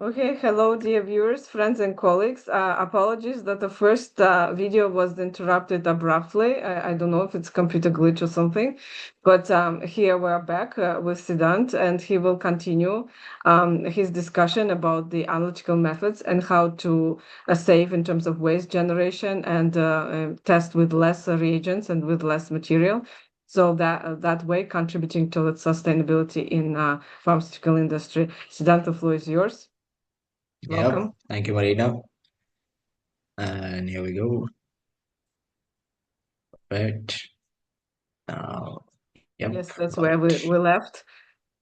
Okay, hello, dear viewers, friends, and colleagues. Apologies that the first video was interrupted abruptly. I don't know if it's computer glitch or something, but here we're back with Siddhant, and he will continue his discussion about the analytical methods and how to save in terms of waste generation and test with less reagents and with less material. So that way, contributing to the sustainability in pharmaceutical industry. Siddhant, the floor is yours. Yep. Welcome. Thank you, Marina. And here we go. Right. Now, yep. Yes, that's Got where we, it. we left.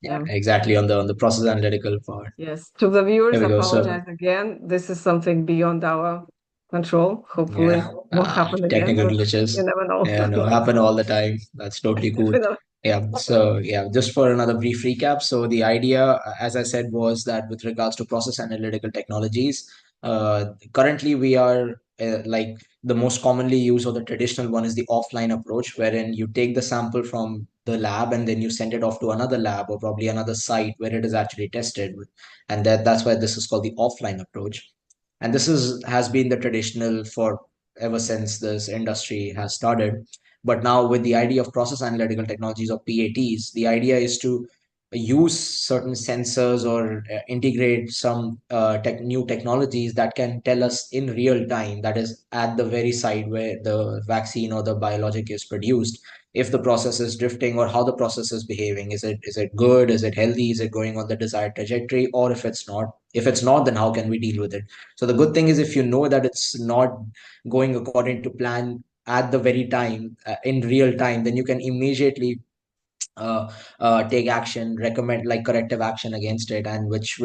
Yeah, Yeah. exactly on the process analytical part. Yes. To the Here viewers, we go. So apologize again. This is something beyond our control. Hopefully yeah, won't happen again, technical but glitches. you never know. Yeah, no, happen all the time. That's totally cool. You know. Yeah. So yeah, just for another brief recap. So the idea, as I said, was that with regards to process analytical technologies, currently we are like the most commonly used or the traditional one is the offline approach, wherein you take the sample from the lab and then you send it off to another lab or probably another site where it is actually tested. And that's why this is called the offline approach. And this is has been the traditional for ever since this industry has started. But now with the idea of process analytical technologies or PATs, the idea is to use certain sensors or integrate some new technologies that can tell us in real time, that is at the very site where the vaccine or the biologic is produced, if the process is drifting or how the process is behaving. Is it good? Is it healthy? Is it going on the desired trajectory? Or if it's not, then how can we deal with it? So the good thing is, if you know that it's not going according to plan at the very time, in real time, then you can immediately take action, recommend like corrective action against it, and which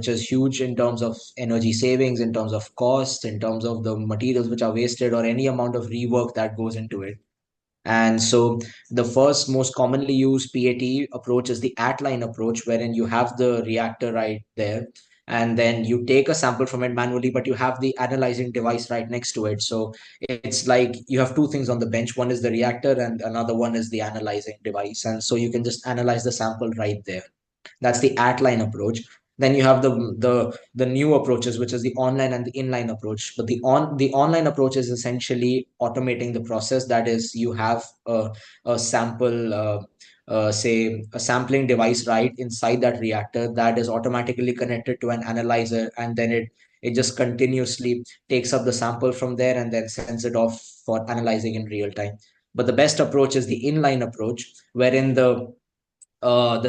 is huge in terms of energy savings, in terms of costs, in terms of the materials which are wasted, or any amount of rework that goes into it. And so the first most commonly used PAT approach is the at-line approach, wherein you have the reactor right there, and then you take a sample from it manually, but you have the analyzing device right next to it. So it's like you have two things on the bench. One is the reactor and another one is the analyzing device. And so you can just analyze the sample right there. That's the at-line approach. Then you have the new approaches, which is the online and the inline approach. But the online approach is essentially automating the process. That is, you have a sample, say a sampling device right inside that reactor that is automatically connected to an analyzer, and then it just continuously takes up the sample from there and then sends it off for analyzing in real time. But the best approach is the inline approach, wherein the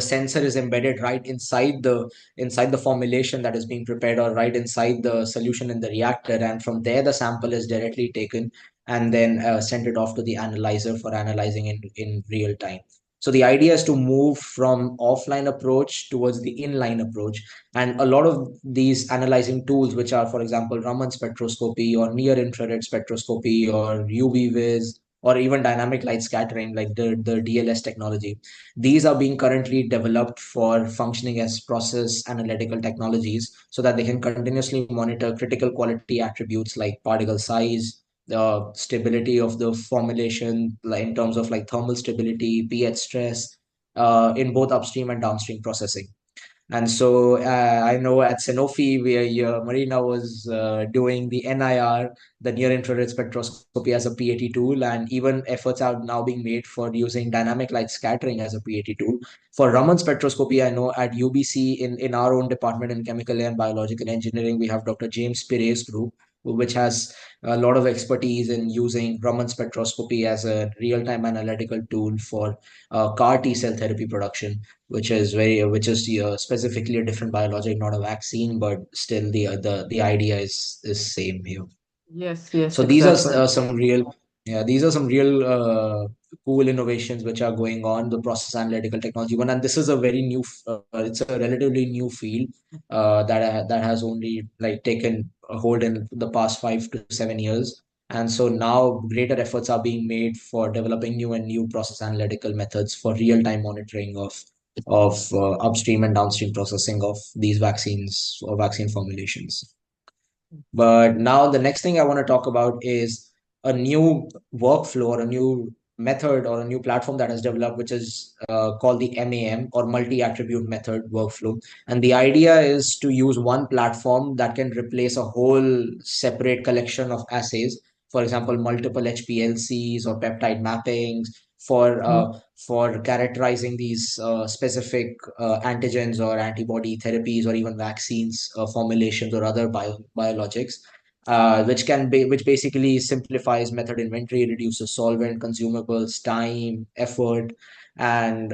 sensor is embedded right inside the formulation that is being prepared, or right inside the solution in the reactor, and from there the sample is directly taken and then sent it off to the analyzer for analyzing in real time. So the idea is to move from offline approach towards the inline approach. And a lot of these analyzing tools, which are, for example, Raman spectroscopy or near infrared spectroscopy or UV vis or even dynamic light scattering, like the DLS technology, these are being currently developed for functioning as process analytical technologies, so that they can continuously monitor critical quality attributes like particle size, the stability of the formulation, like in terms of like thermal stability, pH stress, in both upstream and downstream processing. And so I know at Sanofi, where Marina was doing the NIR, the near infrared spectroscopy, as a PAT tool, and even efforts are now being made for using dynamic light scattering as a PAT tool. For Raman spectroscopy, I know at UBC, in our own department in chemical and biological engineering, we have Dr. James Pire's group, which has a lot of expertise in using Raman spectroscopy as a real-time analytical tool for CAR T cell therapy production, which is specifically a different biologic, not a vaccine, but still the idea is same here. Yes, yes, So these are exactly. some real, yeah, these are some real cool innovations which are going on, the process analytical technology one. And this is a very new, it's a relatively new field that has only like taken a hold in the past 5 to 7 years. And so now greater efforts are being made for developing new and new process analytical methods for real-time monitoring of upstream and downstream processing of these vaccines or vaccine formulations. But now the next thing I want to talk about is a new workflow or a new method or a new platform that has developed, which is called the MAM, or multi-attribute method workflow. And the idea is to use one platform that can replace a whole separate collection of assays. For example, multiple HPLCs or peptide mappings for characterizing these specific antigens or antibody therapies or even vaccines formulations or other biologics, which basically simplifies method inventory, reduces solvent, consumables, time, effort, and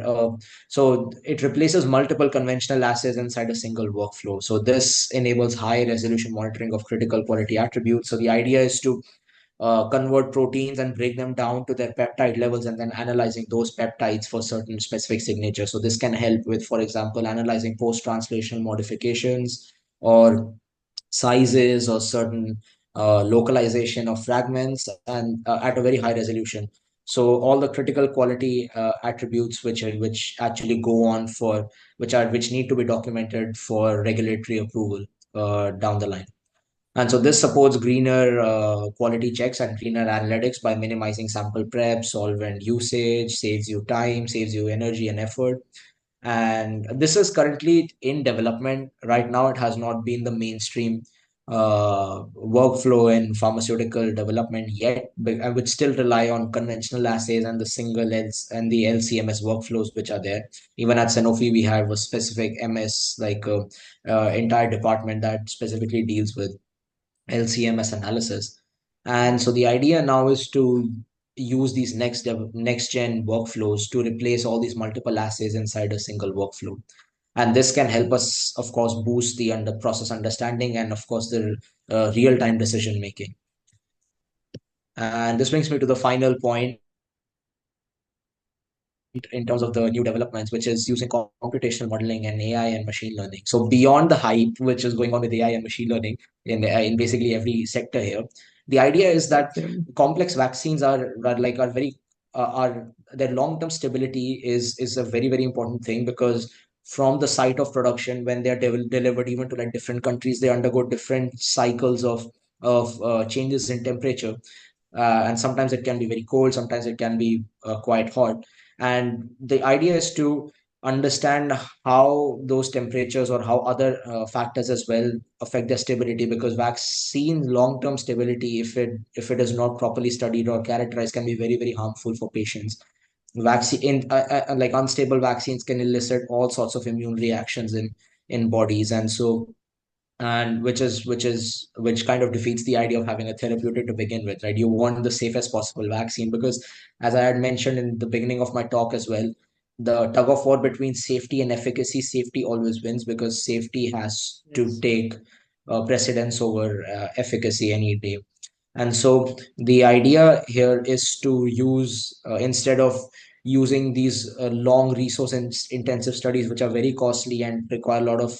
so it replaces multiple conventional assays inside a single workflow. So this enables high resolution monitoring of critical quality attributes. So the idea is to convert proteins and break them down to their peptide levels and then analyzing those peptides for certain specific signatures. So this can help with, for example, analyzing post-translational modifications or sizes or certain localization of fragments, and at a very high resolution. So all the critical quality attributes which actually go on for which need to be documented for regulatory approval down the line. And so this supports greener quality checks and cleaner analytics by minimizing sample prep, solvent usage, saves you time, saves you energy and effort. And this is currently in development. Right now, it has not been the mainstream workflow in pharmaceutical development yet, but I would still rely on conventional assays and the single Ls and the LCMS workflows which are there. Even at Sanofi, we have a specific MS, like entire department that specifically deals with LCMS analysis. And so the idea now is to use these next gen workflows to replace all these multiple assays inside a single workflow. And this can help us, of course, boost the under process understanding and, of course, the real time decision making. And this brings me to the final point in terms of the new developments, which is using computational modeling and AI and machine learning. So beyond the hype which is going on with AI and machine learning in basically every sector here, the idea is that complex vaccines are very are their long-term stability is a very important thing, because from the site of production, when they are delivered even to like different countries, they undergo different cycles of changes in temperature, and sometimes it can be very cold, sometimes it can be quite hot. And the idea is to understand how those temperatures or how other factors as well affect their stability, because vaccine long term stability, if it is not properly studied or characterized, can be very harmful for patients. Vaccine like unstable vaccines can elicit all sorts of immune reactions in bodies, and so and which kind of defeats the idea of having a therapeutic to begin with, right? You want the safest possible vaccine, because as I had mentioned in the beginning of my talk as well, the tug of war between safety and efficacy, safety always wins, because safety has to take precedence over efficacy any day. And so the idea here is to use, instead of using these long resource intensive studies, which are very costly and require a lot of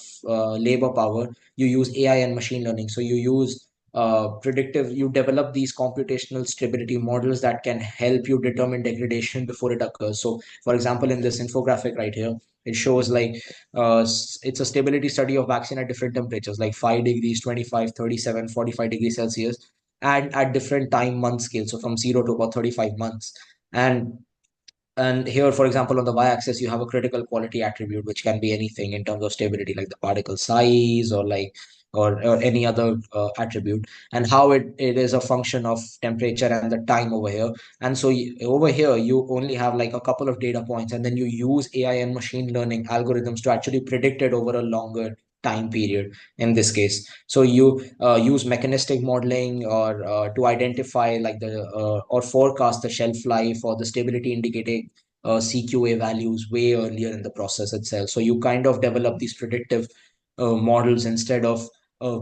labor power, you use AI and machine learning. So you use you develop these computational stability models that can help you determine degradation before it occurs. So, for example, in this infographic right here, it shows like it's a stability study of vaccine at different temperatures, like 5 degrees, 25, 37, 45 degrees Celsius, and at different time month scales, so from 0 to about 35 months. And here, for example, on the y-axis, you have a critical quality attribute, which can be anything in terms of stability, like the particle size or or any other attribute, and how it is a function of temperature and the time over here. And so over here, you only have like a couple of data points, and then you use AI and machine learning algorithms to actually predict it over a longer time period in this case. So you use mechanistic modeling or to identify like the or forecast the shelf life or the stability indicating CQA values way earlier in the process itself. So you kind of develop these predictive models instead of uh,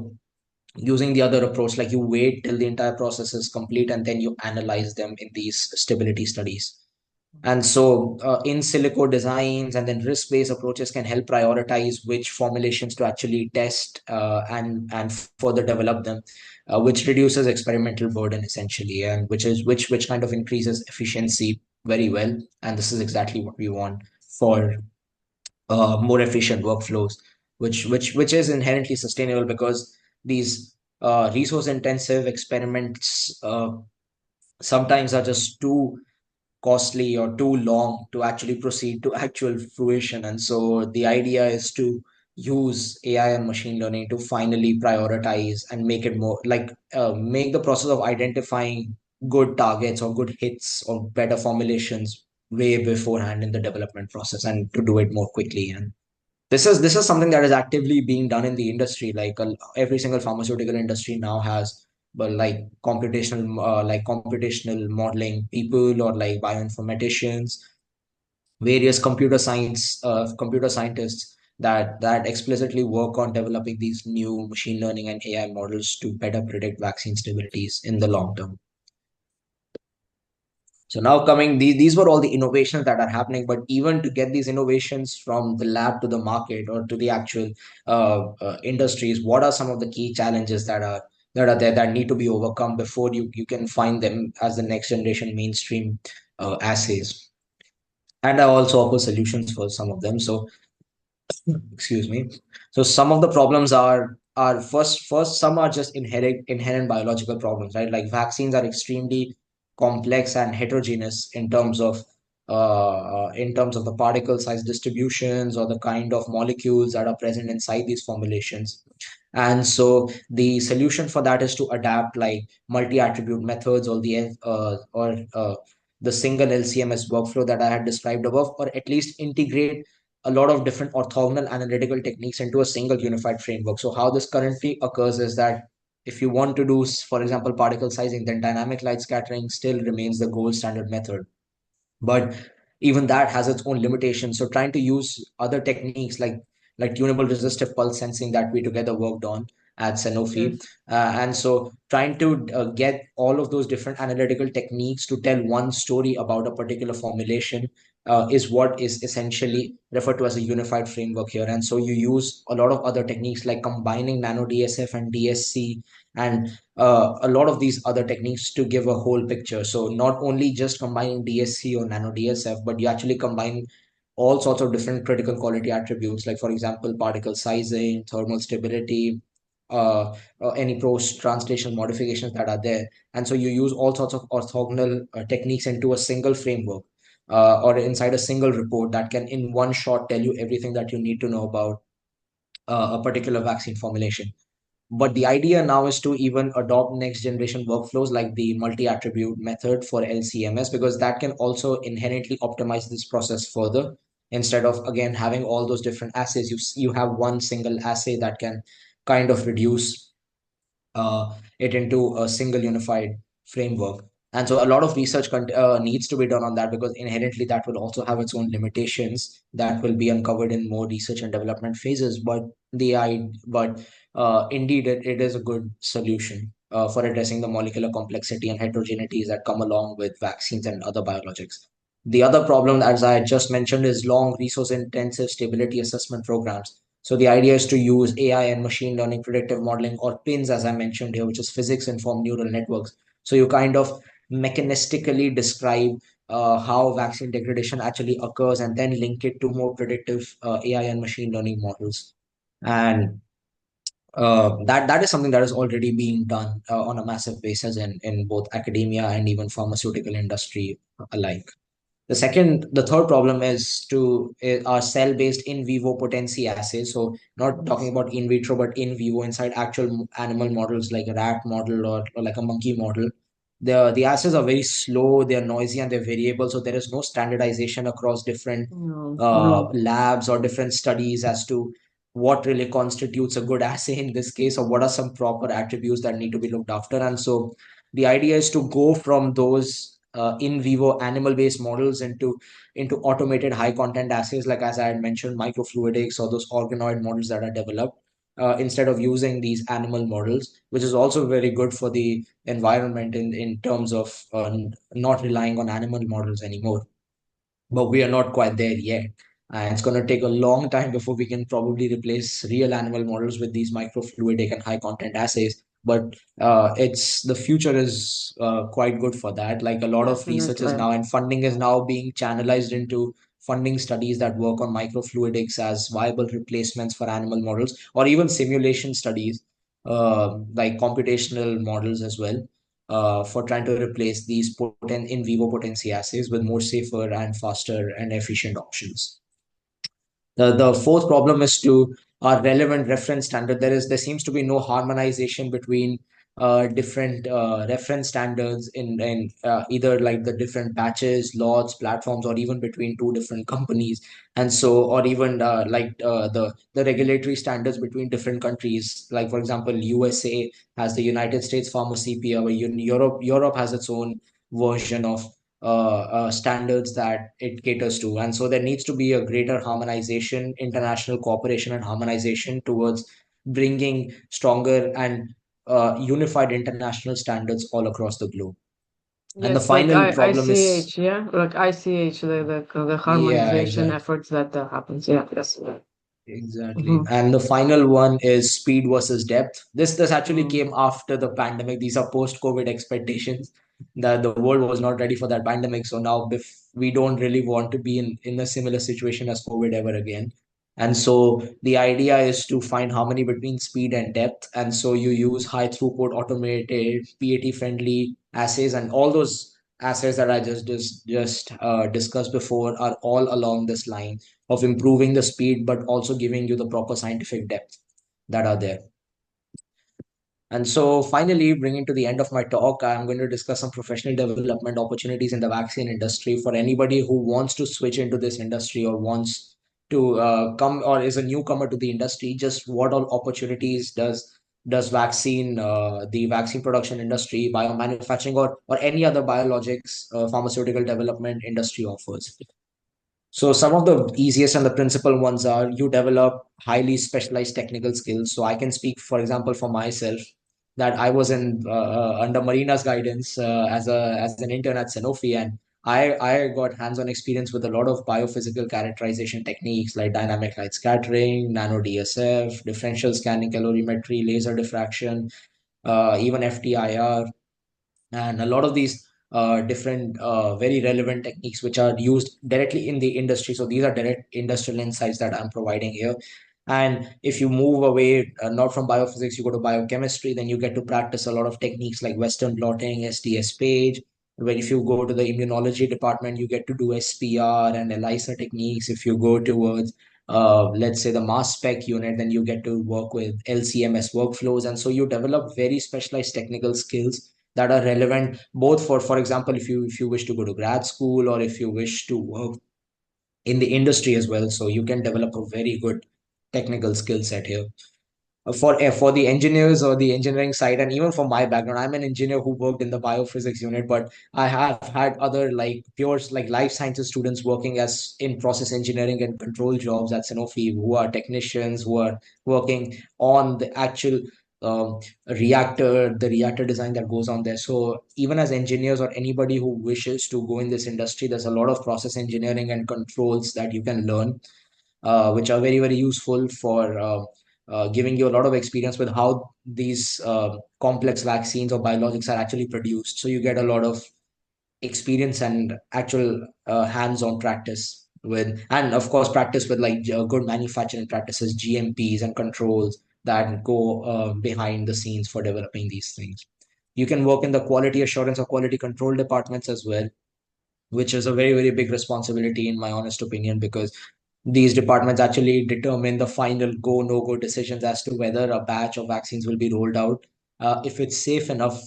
using the other approach, like you wait till the entire process is complete and then you analyze them in these stability studies. And so, in silico designs and then risk-based approaches can help prioritize which formulations to actually test and further develop them, which reduces experimental burden essentially, and which kind of increases efficiency very well. And this is exactly what we want for more efficient workflows, which is inherently sustainable, because these resource-intensive experiments sometimes are just too costly or too long to actually proceed to actual fruition. And so the idea is to use AI and machine learning to finally prioritize and make it more like make the process of identifying good targets or good hits or better formulations way beforehand in the development process, and to do it more quickly. And this is something that is actively being done in the industry. Like every single pharmaceutical industry now has, but like computational modeling people, or like bioinformaticians, various computer scientists that explicitly work on developing these new machine learning and AI models to better predict vaccine stabilities in the long term. So now coming, these were all the innovations that are happening, but even to get these innovations from the lab to the market or to the actual industries, what are some of the key challenges that are there that need to be overcome before you can find them as the next generation mainstream assays? And I also offer solutions for some of them. So excuse me. So some of the problems are first some are just inherent biological problems, right? Like vaccines are extremely complex and heterogeneous in terms of the particle size distributions or the kind of molecules that are present inside these formulations. And so the solution for that is to adapt like multi-attribute methods, or the single LCMS workflow that I had described above, or at least integrate a lot of different orthogonal analytical techniques into a single unified framework. So how this currently occurs is that if you want to do, for example, particle sizing, then dynamic light scattering still remains the gold standard method. But even that has its own limitations. So trying to use other techniques like tunable resistive pulse sensing that we together worked on at Sanofi, Yes. and so trying to get all of those different analytical techniques to tell one story about a particular formulation is what is essentially referred to as a unified framework here. And so you use a lot of other techniques like combining nano DSF and DSC, and a lot of these other techniques to give a whole picture. So not only just combining DSC or nano DSF, but you actually combine all sorts of different critical quality attributes, like for example, particle sizing, thermal stability, any post-translational modifications that are there. And so you use all sorts of orthogonal techniques into a single framework, or inside a single report that can in one shot tell you everything that you need to know about a particular vaccine formulation. But the idea now is to even adopt next generation workflows like the multi-attribute method for LCMS, because that can also inherently optimize this process further. Instead of again having all those different assays, you have one single assay that can kind of reduce it into a single unified framework. And so a lot of research needs to be done on that, because inherently that will also have its own limitations that will be uncovered in more research and development phases. But indeed, it is a good solution for addressing the molecular complexity and heterogeneities that come along with vaccines and other biologics. The other problem, as I just mentioned, is long resource intensive stability assessment programs. So the idea is to use AI and machine learning predictive modeling, or PINs, as I mentioned here, which is physics informed neural networks. So you kind of mechanistically describe how vaccine degradation actually occurs, and then link it to more predictive AI and machine learning models. And that is something that is already being done on a massive basis in both academia and even pharmaceutical industry alike. The third problem are cell-based in vivo potency assays. So not talking about in vitro, but in vivo inside actual animal models like a rat model, or like a monkey model. The assays are very slow, they're noisy, and they're variable. So there is no standardization across different No, no. labs or different studies as to what really constitutes a good assay in this case, or what are some proper attributes that need to be looked after. And so the idea is to go from those in vivo animal based models into automated high content assays, like as I had mentioned, microfluidics or those organoid models that are developed instead of using these animal models, which is also very good for the environment in terms of not relying on animal models anymore. But we are not quite there yet. And it's going to take a long time before we can probably replace real animal models with these microfluidic and high content assays. But it's the future is quite good for that. Like a lot of research is Definitely. now, and funding is now being channelized into funding studies that work on microfluidics as viable replacements for animal models, or even simulation studies, like computational models as well. for trying to replace these in vivo potency assays with more safer and faster and efficient options. The fourth problem is to our relevant reference standard. There seems to be no harmonization between different reference standards in either like the different batches, lots, platforms, or even between two different companies, and so or even the regulatory standards between different countries. Like for example, USA has the United States Pharmacopoeia, where Europe has its own version of standards that it caters to. And so there needs to be a greater harmonization, international cooperation, and harmonization towards bringing stronger and unified international standards all across the globe. And the Yes, like final problem is, ICH, yeah, like ICH, the yeah, harmonization exactly. efforts that happens. Yeah, yes. Exactly. Mm-hmm. And the final one is speed versus depth. This actually Mm-hmm. came after the pandemic. These are post-COVID expectations. The world was not ready for that pandemic. So now we don't really want to be in a similar situation as COVID ever again. And so the idea is to find harmony between speed and depth. And so you use high throughput, automated, PAT friendly assays, and all those assays that I just discussed before are all along this line of improving the speed, but also giving you the proper scientific depth that are there. And so, finally, bringing to the end of my talk, I'm going to discuss some professional development opportunities in the vaccine industry for anybody who wants to switch into this industry or wants to come or is a newcomer to the industry. Just what all opportunities does the vaccine production industry, biomanufacturing, or any other biologics, pharmaceutical development industry offers? So some of the easiest and the principal ones are you develop highly specialized technical skills. So I can speak, for example, for myself that I was in under Marina's guidance as an intern at Sanofi, and I got hands-on experience with a lot of biophysical characterization techniques like dynamic light scattering, nano DSF, differential scanning, calorimetry, laser diffraction, even FTIR, and a lot of these different very relevant techniques which are used directly in the industry. So these are direct industrial insights that I'm providing here. And if you move away not from biophysics, you go to biochemistry, then you get to practice a lot of techniques like Western blotting, STS page. Where if you go to the immunology department, you get to do SPR and ELISA techniques. If you go towards let's say the mass spec unit, then you get to work with LCMS workflows. And so you develop very specialized technical skills that are relevant both for example, if you wish to go to grad school or if you wish to work in the industry as well. So you can develop a very good technical skill set here for the engineers or the engineering side. And even for my background, I'm an engineer who worked in the biophysics unit, but I have had other like pure like life sciences students working as in process engineering and control jobs at Sanofi, who are technicians who are working on the actual the reactor design that goes on there. So even as engineers or anybody who wishes to go in this industry, there's a lot of process engineering and controls that you can learn, which are very, very useful for giving you a lot of experience with how these complex vaccines or biologics are actually produced. So you get a lot of experience and actual hands-on practice with, and of course, practice with like good manufacturing practices, GMPs, and controls that go behind the scenes for developing these things. You can work in the quality assurance or quality control departments as well, which is a very, very big responsibility in my honest opinion, because these departments actually determine the final go no go decisions as to whether a batch of vaccines will be rolled out, if it's safe enough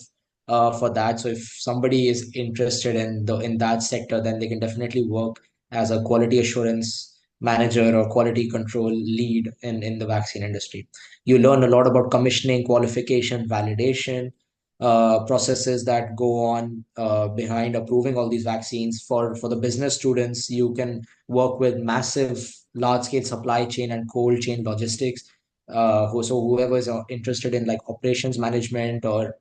for that. So if somebody is interested in that sector, then they can definitely work as a quality assurance manager or quality control lead in the vaccine industry. You learn a lot about commissioning, qualification, validation, processes that go on behind approving all these vaccines. For the business students, you can work with massive large scale supply chain and cold chain logistics. So whoever is interested in like operations management or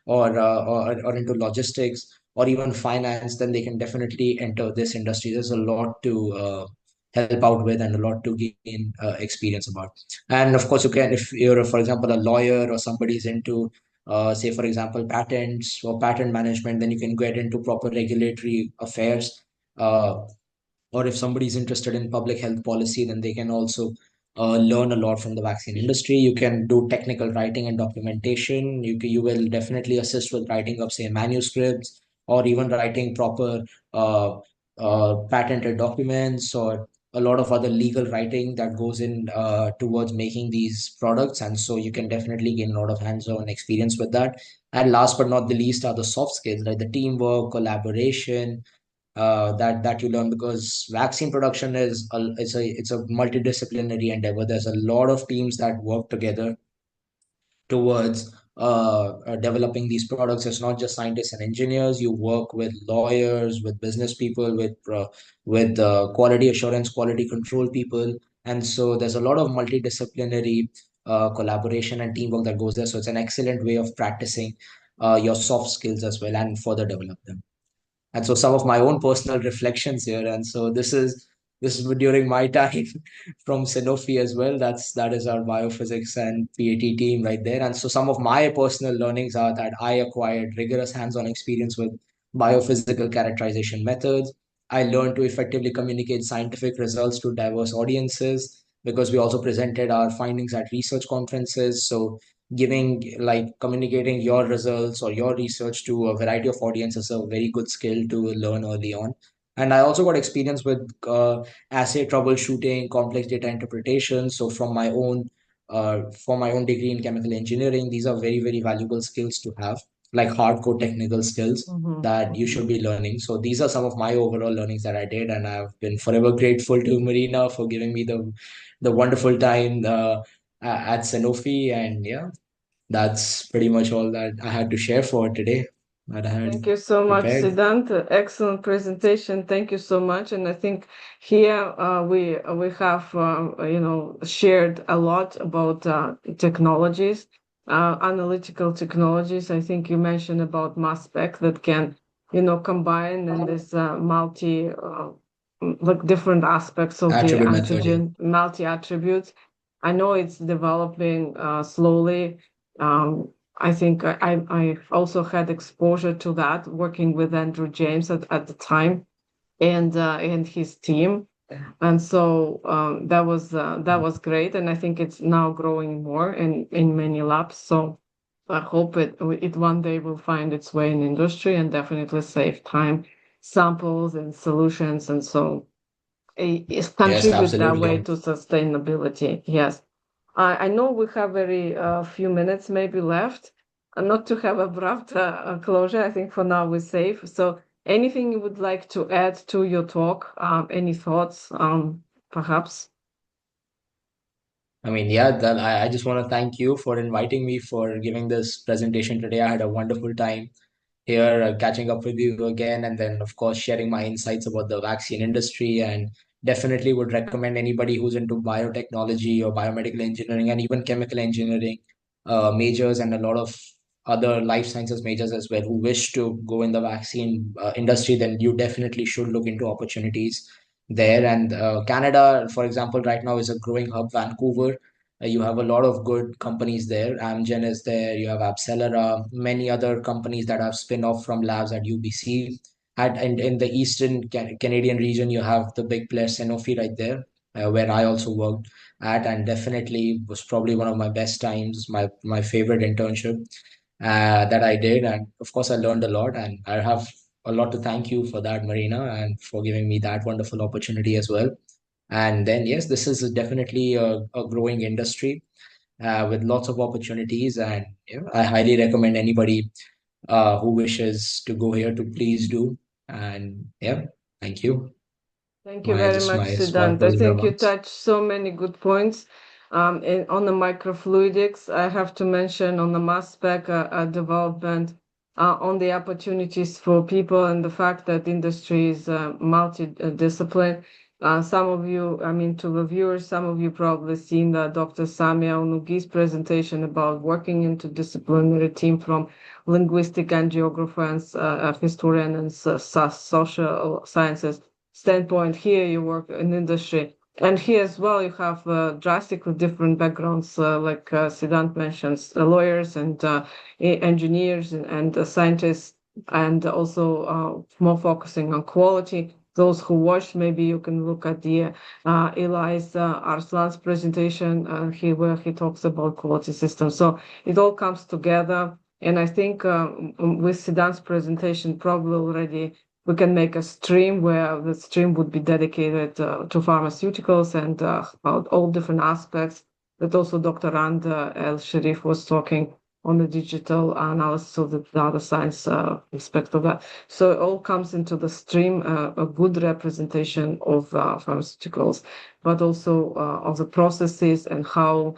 into logistics or even finance, then they can definitely enter this industry. There's a lot to help out with and a lot to gain experience about. And of course, you can, if you're, for example, a lawyer or somebody's into say for example patents or patent management, then you can get into proper regulatory affairs. Or if somebody's interested in public health policy, then they can also learn a lot from the vaccine industry. You can do technical writing and documentation. You will definitely assist with writing of, say, manuscripts, or even writing proper uh, patented documents, or a lot of other legal writing that goes in towards making these products. And so you can definitely gain a lot of hands-on experience with that. And last but not the least are the soft skills, like the teamwork, collaboration, that you learn, because vaccine production is it's a multidisciplinary endeavor. There's a lot of teams that work together towards developing these products. It's not just scientists and engineers. You work with lawyers, with business people, with quality assurance, quality control people, and so there's a lot of multidisciplinary collaboration and teamwork that goes there. So it's an excellent way of practicing your soft skills as well and further develop them. And so some of my own personal reflections here. And so this is during my time from Sanofi as well. That is our biophysics and PAT team right there. And so some of my personal learnings are that I acquired rigorous hands-on experience with biophysical characterization methods. I learned to effectively communicate scientific results to diverse audiences, because we also presented our findings at research conferences. So giving, like, communicating your results or your research to a variety of audiences is a very good skill to learn early on. And I also got experience with assay troubleshooting, complex data interpretation. So from my own degree in chemical engineering, these are very, very valuable skills to have, like hardcore technical skills Mhm, that you should mhm. be learning. So these are some of my overall learnings that I did, and I've been forever grateful to Marina for giving me the wonderful time at Sanofi. And yeah, that's pretty much all that I had to share for today, that I had Thank you so much, prepared. Siddhant. Excellent presentation. Thank you so much. And I think here we have shared a lot about technologies, analytical technologies. I think you mentioned about mass spec that can combine in this like different aspects of the Attribute method, yeah. antigen, multi attributes. I know it's developing slowly. Um, I think I also had exposure to that working with Andrew James at the time and his team, and so that was great, and I think it's now growing more in many labs. So I hope it one day will find its way in industry and definitely save time, samples, and solutions, and so it Yes, contribute that way absolutely. to sustainability. Yes. I know we have very few minutes maybe left, not to have abrupt closure. I think for now we're safe. So anything you would like to add to your talk? Any thoughts, perhaps? I mean, yeah, that I just want to thank you for inviting me, for giving this presentation today. I had a wonderful time here, catching up with you again, and then of course sharing my insights about the vaccine industry. And definitely would recommend anybody who's into biotechnology or biomedical engineering and even chemical engineering majors, and a lot of other life sciences majors as well, who wish to go in the vaccine industry, then you definitely should look into opportunities there. And Canada, for example, right now is a growing hub. Vancouver, you have a lot of good companies there. Amgen is there. You have Abcelera, many other companies that have spin off from labs at UBC. In the eastern Canadian region, you have the big player Sanofi right there, where I also worked at, and definitely was probably one of my best times, my favorite internship that I did. And of course, I learned a lot, and I have a lot to thank you for that, Marina, and for giving me that wonderful opportunity as well. And then, yes, this is definitely a growing industry with lots of opportunities. And yeah, I highly recommend anybody who wishes to go here to please do. And yeah, thank you. Thank you My very just much, my small Siddhant. I closing think you remarks. touched so many good points. On the microfluidics, I have to mention on the mass spec development, on the opportunities for people and the fact that industry is multi-discipline. Some of you, I mean, to the viewers, some of you probably seen Dr. Samia Onugi's presentation about working interdisciplinary team from linguistic and geographer and historian and social sciences standpoint. Here you work in industry, and here as well you have drastically different backgrounds, like Siddhant mentions, lawyers and engineers and scientists, and also more focusing on quality. those who watched, maybe you can look at the Eli's Arslan's presentation where he talks about quality systems. So it all comes together. And I think with Siddhant's presentation, probably already we can make a stream where the stream would be dedicated to pharmaceuticals and about all different aspects that also Dr. Rand El Sharif was talking on the digital analysis of the data science aspect of that. So it all comes into the stream, a good representation of pharmaceuticals, but also of the processes and how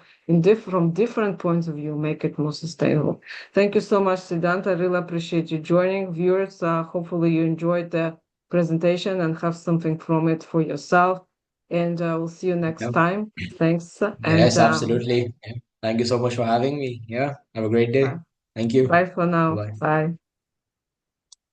from different points of view make it more sustainable. Thank you so much, Siddhant. I really appreciate you joining. Viewers, hopefully you enjoyed the presentation and have something from it for yourself. And we'll see you next Yeah. time. Thanks. And Yes, absolutely. Yeah. Thank you so much for having me. Yeah. Have a great day. bye. Thank you. Bye for now. Bye. Bye.